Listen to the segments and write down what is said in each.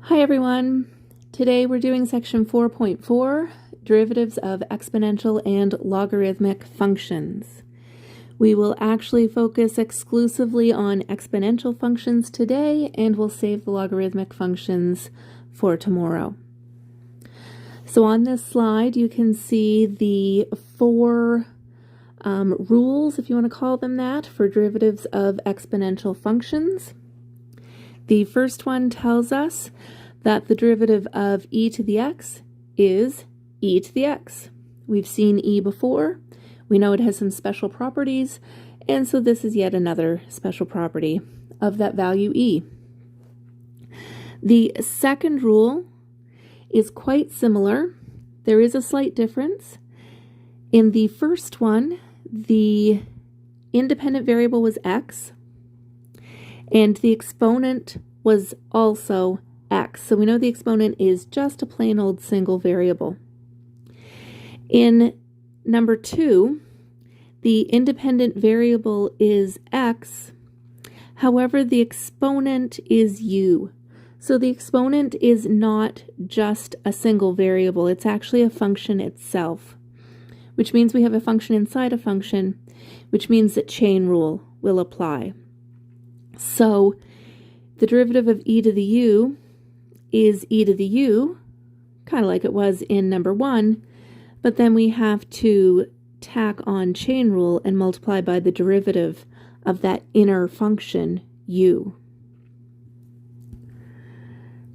Hi everyone. Today we're doing section 4.4, derivatives of exponential and logarithmic functions. We will actually focus exclusively on exponential functions today, and we'll save the logarithmic functions for tomorrow. So on this slide you can see the four rules, if you want to call them that, for derivatives of exponential functions. The first one tells us that the derivative of e to the x is e to the x. We've seen e before. We know it has some special properties, and so this is yet another special property of that value e. The second rule is quite similar. There is a slight difference. In the first one, the independent variable was x, and the exponent was also x. So we know the exponent is just a plain old single variable. In number 2, the independent variable is x, however the exponent is u. So the exponent is not just a single variable, it's actually a function itself, which means we have a function inside a function, which means that chain rule will apply. So the derivative of e to the u is e to the u, kind of like it was in number 1, but then we have to tack on chain rule and multiply by the derivative of that inner function u.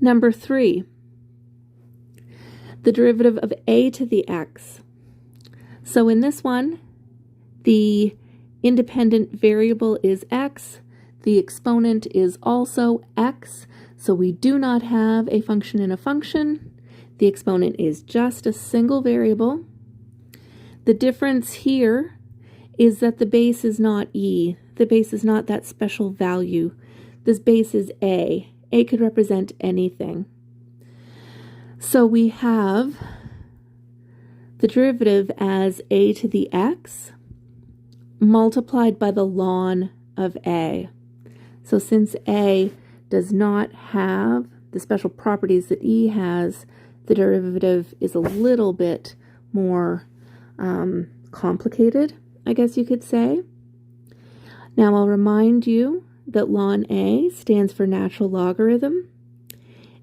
Number 3, the derivative of a to the x. So in this one, the independent variable is x, the exponent is also x, so we do not have a function in a function. The exponent is just a single variable. The difference here is that the base is not e. The base is not that special value. This base is a. A could represent anything. So we have the derivative as a to the x multiplied by the ln of a. So since a does not have the special properties that e has, the derivative is a little bit more complicated, I guess you could say. Now I'll remind you that ln a stands for natural logarithm,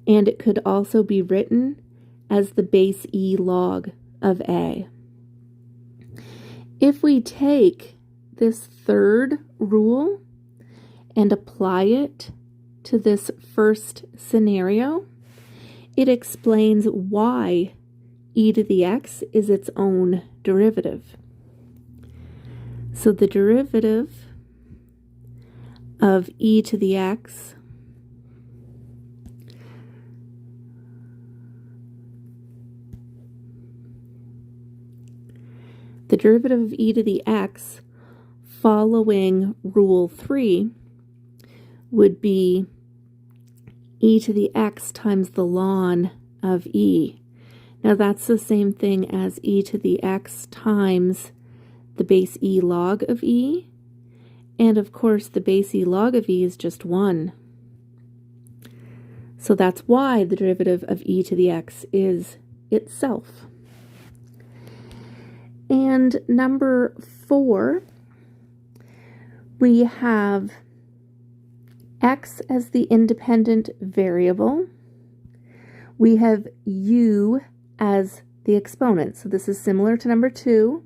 and it could also be written as the base e log of a. If we take this third rule and apply it to this first scenario, it explains why e to the x is its own derivative. So the derivative of e to the x following rule 3 would be e to the x times the ln of e. Now that's the same thing as e to the x times the base e log of e, and of course the base e log of e is just 1. So that's why the derivative of e to the x is itself. And number 4, we have x as the independent variable. We have u as the exponent. So this is similar to number 2.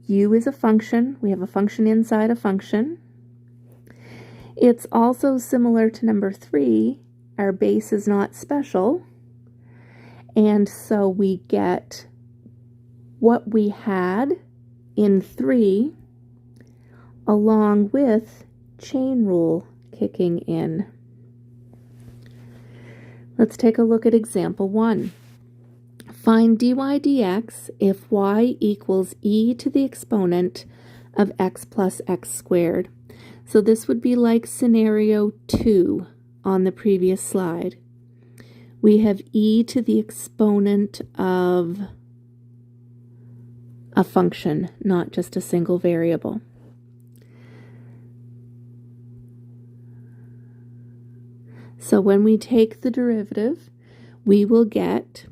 U is a function. We have a function inside a function. It's also similar to number 3. Our base is not special. And so we get what we had in 3 along with chain rule kicking in. Let's take a look at example 1. Find dy dx if y equals e to the exponent of x plus x squared. So this would be like scenario 2 on the previous slide. We have e to the exponent of a function, not just a single variable. So when we take the derivative, we will get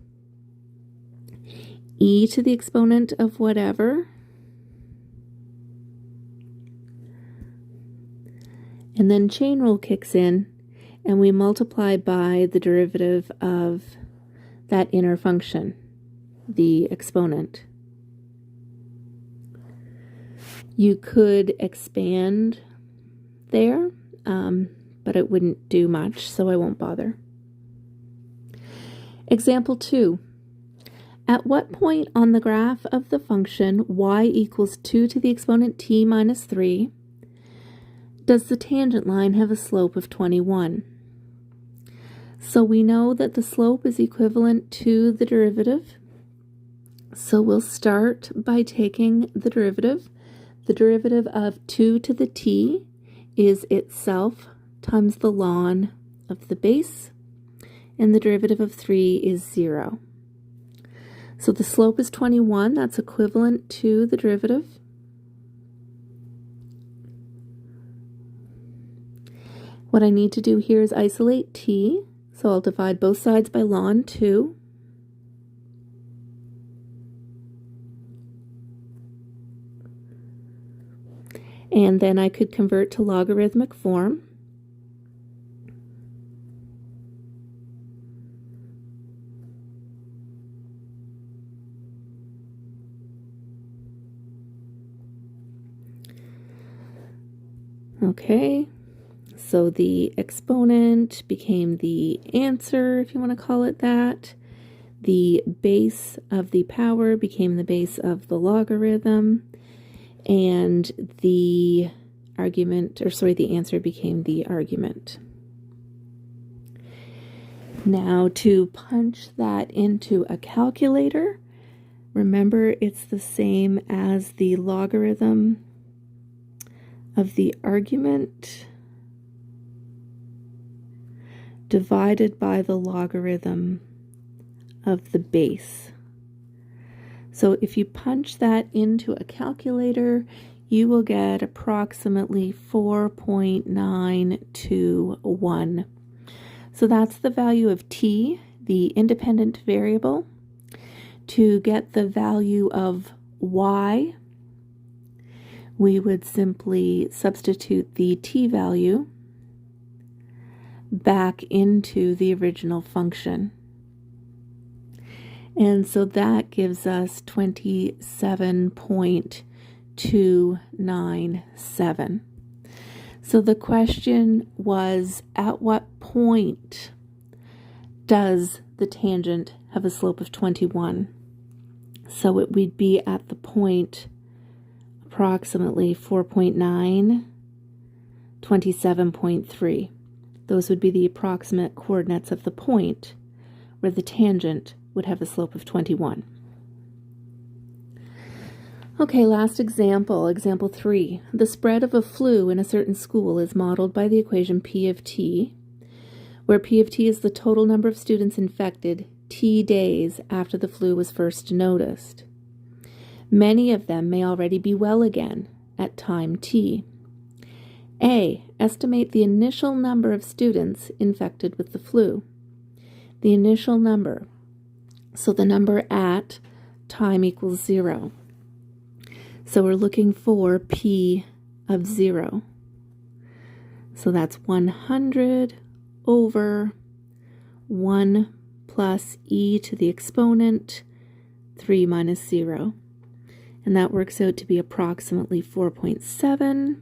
e to the exponent of whatever, and then chain rule kicks in, and we multiply by the derivative of that inner function, the exponent. You could expand there, but it wouldn't do much, so I won't bother. Example 2. At what point on the graph of the function y equals 2 to the exponent t minus 3 does the tangent line have a slope of 21? So we know that the slope is equivalent to the derivative. So we'll start by taking the derivative. The derivative of 2 to the t is itself times the ln of the base, and the derivative of 3 is 0. So the slope is 21, that's equivalent to the derivative. What I need to do here is isolate t, so I'll divide both sides by ln 2. And then I could convert to logarithmic form. Okay, so the exponent became the answer, if you want to call it that. The base of the power became the base of the logarithm. And the the answer became the argument. Now to punch that into a calculator, remember it's the same as the logarithm of the argument divided by the logarithm of the base. So if you punch that into a calculator, you will get approximately 4.921. So that's the value of t, the independent variable. To get the value of y, we would simply substitute the t value back into the original function. And so that gives us 27.297. So the question was, at what point does the tangent have a slope of 21? So it would be at the point approximately 4.9, 27.3. Those would be the approximate coordinates of the point where the tangent would have a slope of 21. Okay, last example, example 3. The spread of a flu in a certain school is modeled by the equation P of t, where P of t is the total number of students infected t days after the flu was first noticed. Many of them may already be well again at time t. A. Estimate the initial number of students infected with the flu. The initial number. So the number at time equals 0. So we're looking for P of 0. So that's 100 over 1 plus e to the exponent 3 minus 0. And that works out to be approximately 4.7.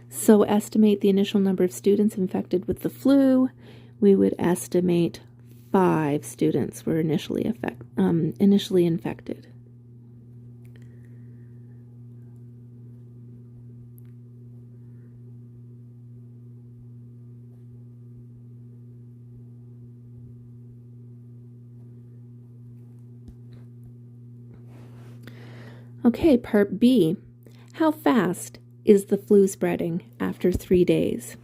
So estimate the initial number of students infected with the flu. We would estimate 5 students were initially infected. Okay, part B. How fast is the flu spreading after 3 days?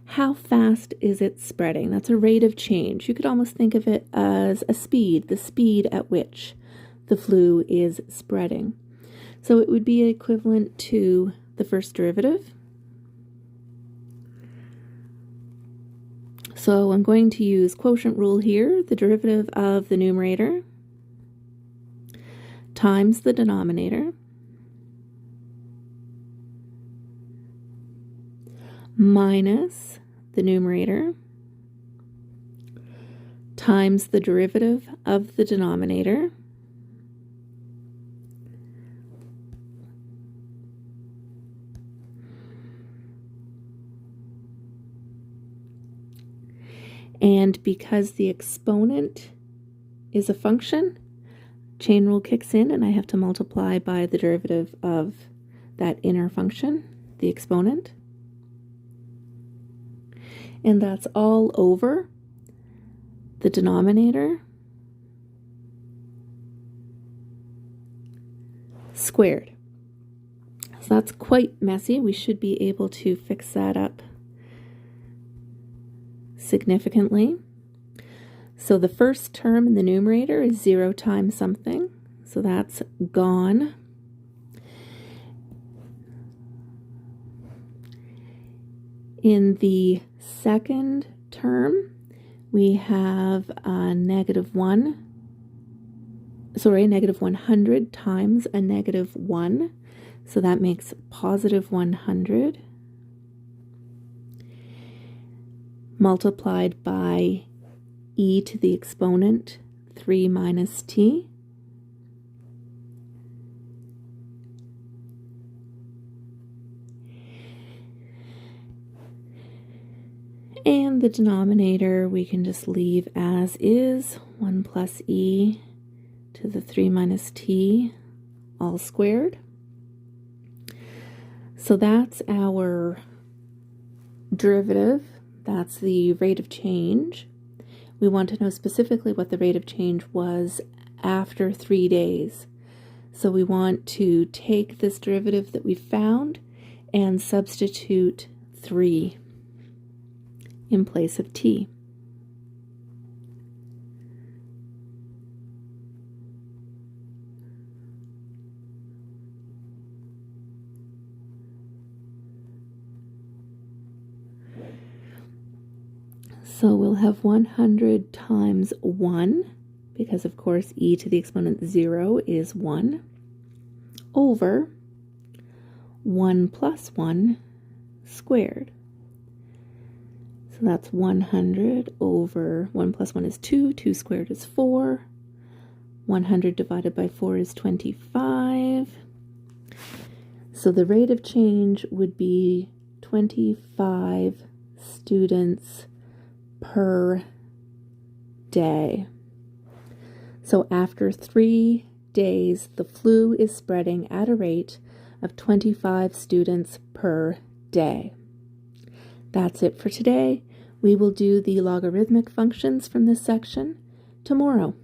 How fast is it spreading? That's a rate of change. You could almost think of it as a speed, the speed at which the flu is spreading. So it would be equivalent to the first derivative. So I'm going to use quotient rule here, the derivative of the numerator times the denominator minus the numerator times the derivative of the denominator and because the exponent is a function, chain rule kicks in and I have to multiply by the derivative of that inner function, the exponent. And that's all over the denominator squared. So that's quite messy. We should be able to fix that up significantly. So the first term in the numerator is 0 times something, so that's gone. In the second term, we have negative 100 times a negative 1, so that makes positive 100, multiplied by e to the exponent 3 minus t. And the denominator we can just leave as is, 1 plus e to the 3 minus t all squared. So that's our derivative. That's the rate of change. We want to know specifically what the rate of change was after 3 days. So we want to take this derivative that we found and substitute 3 in place of t. So we'll have 100 times 1, because of course e to the exponent 0 is 1, over 1 plus 1 squared. So that's 100 over 1 plus 1 is 2, 2 squared is 4, 100 divided by 4 is 25. So the rate of change would be 25 students per day. So after 3 days, the flu is spreading at a rate of 25 students per day. That's it for today. We will do the logarithmic functions from this section tomorrow.